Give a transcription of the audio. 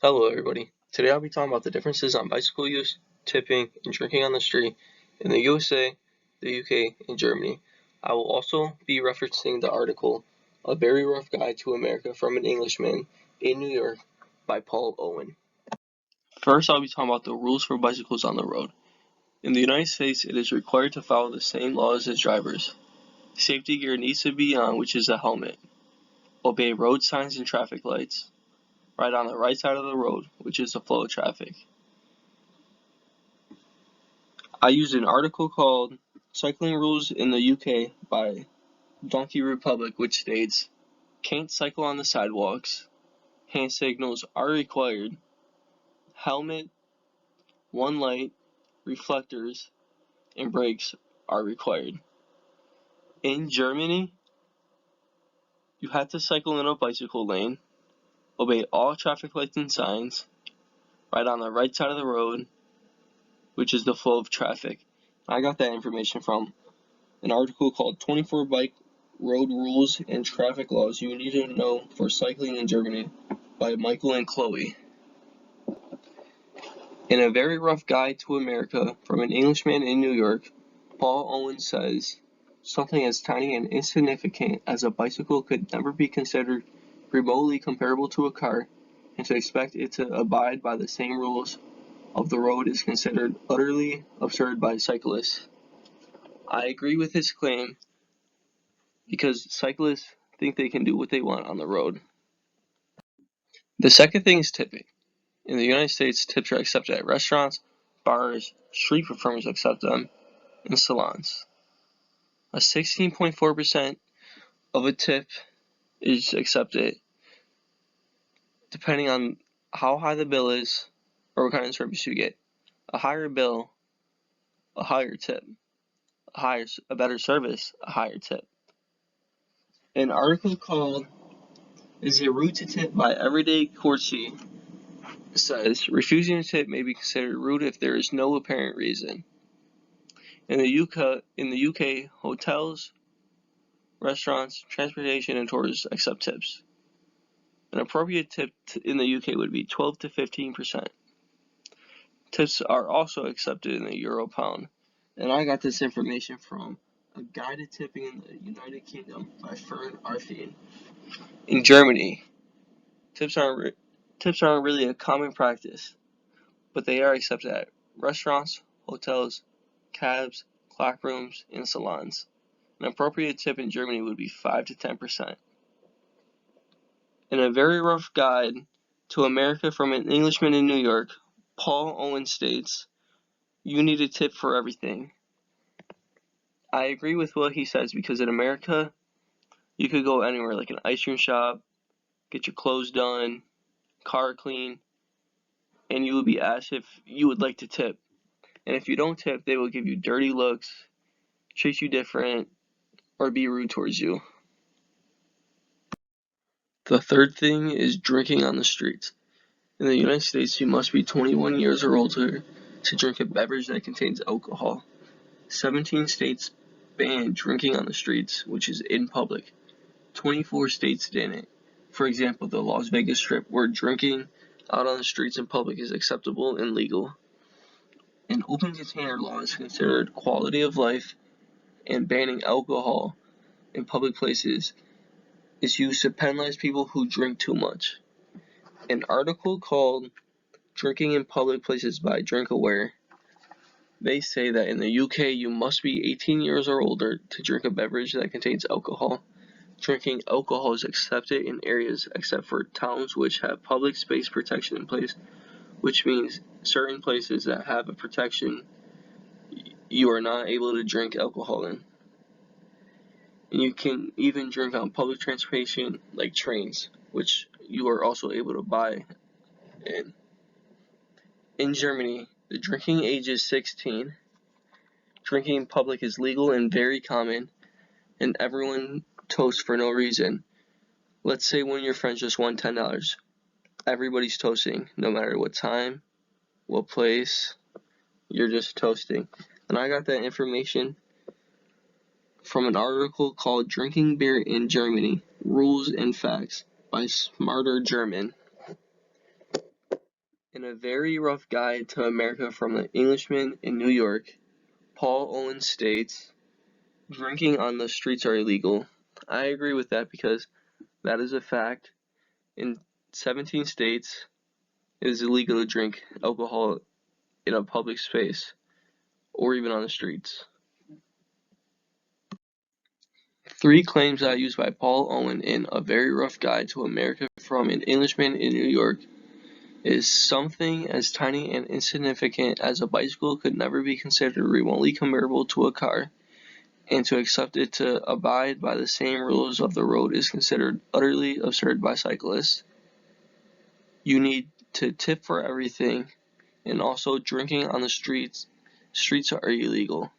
Hello everybody. Today I'll be talking about the differences on bicycle use, tipping, and drinking on the street in the USA, the UK, and Germany. I will also be referencing the article A Very Rough Guide to America from an Englishman in New York by Paul Owen. First I'll be talking about the rules for bicycles on the road. In the United States, it is required to follow the same laws as drivers. Safety gear needs to be on, which is a helmet. Obey road signs and traffic lights. Ride on the right side of the road, which is the flow of traffic. I used an article called Cycling Rules in the UK by Donkey Republic, which states, can't cycle on the sidewalks, hand signals are required, helmet, one light, reflectors, and brakes are required. In Germany, you have to cycle in a bicycle lane, obey all traffic lights and signs, ride on the right side of the road, which is the flow of traffic. I got that information from an article called 24 Bike Road Rules and Traffic Laws You Need to Know for Cycling in Germany by Michael and Chloe. In A Very Rough Guide to America from an Englishman in New York, Paul Owen says, something as tiny and insignificant as a bicycle could never be considered remotely comparable to a car, and to expect it to abide by the same rules of the road is considered utterly absurd by cyclists. I agree with his claim because cyclists think they can do what they want on the road. The second thing is tipping. In the United States, tips are accepted at restaurants, bars, street performers accept them, and salons. A 16.4% of a tip is accepted depending on how high the bill is or what kind of service you get. A higher bill, a higher tip. A better service, a higher tip. An article called Is It Rude to Tip by Everyday Courtesy says refusing to tip may be considered rude if there is no apparent reason. In the UK, hotels, restaurants, transportation, and tours accept tips. An appropriate tip in the UK would be 12 to 15%. Tips are also accepted in the euro pound, and I got this information from A Guide to Tipping in the United Kingdom by Fern Arfin. In Germany, tips aren't really a common practice, but they are accepted at restaurants, hotels, cabs, clock rooms, and salons. An appropriate tip in Germany would be 5 to 10%. In A Very Rough Guide to America from an Englishman in New York, Paul Owen states, you need a tip for everything. I agree with what he says because in America, you could go anywhere like an ice cream shop, get your clothes done, car clean, and you will be asked if you would like to tip. And if you don't tip, they will give you dirty looks, treat you different, or be rude towards you. The third thing is drinking on the streets. In the United States, you must be 21 years or older to drink a beverage that contains alcohol. 17 states ban drinking on the streets, which is in public. 24 states ban it. For example, the Las Vegas Strip, where drinking out on the streets in public is acceptable and legal. An open container law is considered quality of life, and banning alcohol in public places is used to penalize people who drink too much. An article called Drinking in Public Places by DrinkAware, they say that in the UK you must be 18 years or older to drink a beverage that contains alcohol. Drinking alcohol is accepted in areas except for towns which have public space protection in place, which means certain places that have a protection you are not able to drink alcohol in. And you can even drink on public transportation like trains, which you are also able to buy in. In Germany, the drinking age is 16. Drinking in public is legal and very common, and everyone toasts for no reason. Let's say one of your friends just won $10. Everybody's toasting, no matter what time, what place, you're just toasting. And I got that information from an article called Drinking Beer in Germany, Rules and Facts by Smarter German. In A Very Rough Guide to America from the Englishman in New York, Paul Owen states, drinking on the streets are illegal. I agree with that because that is a fact. In 17 states, it is illegal to drink alcohol in a public space or even on the streets. 3 claims that are used by Paul Owen in A Very Rough Guide to America from an Englishman in New York is something as tiny and insignificant as a bicycle could never be considered remotely comparable to a car, and to accept it to abide by the same rules of the road is considered utterly absurd by cyclists. You need to tip for everything, and also drinking on the streets are illegal.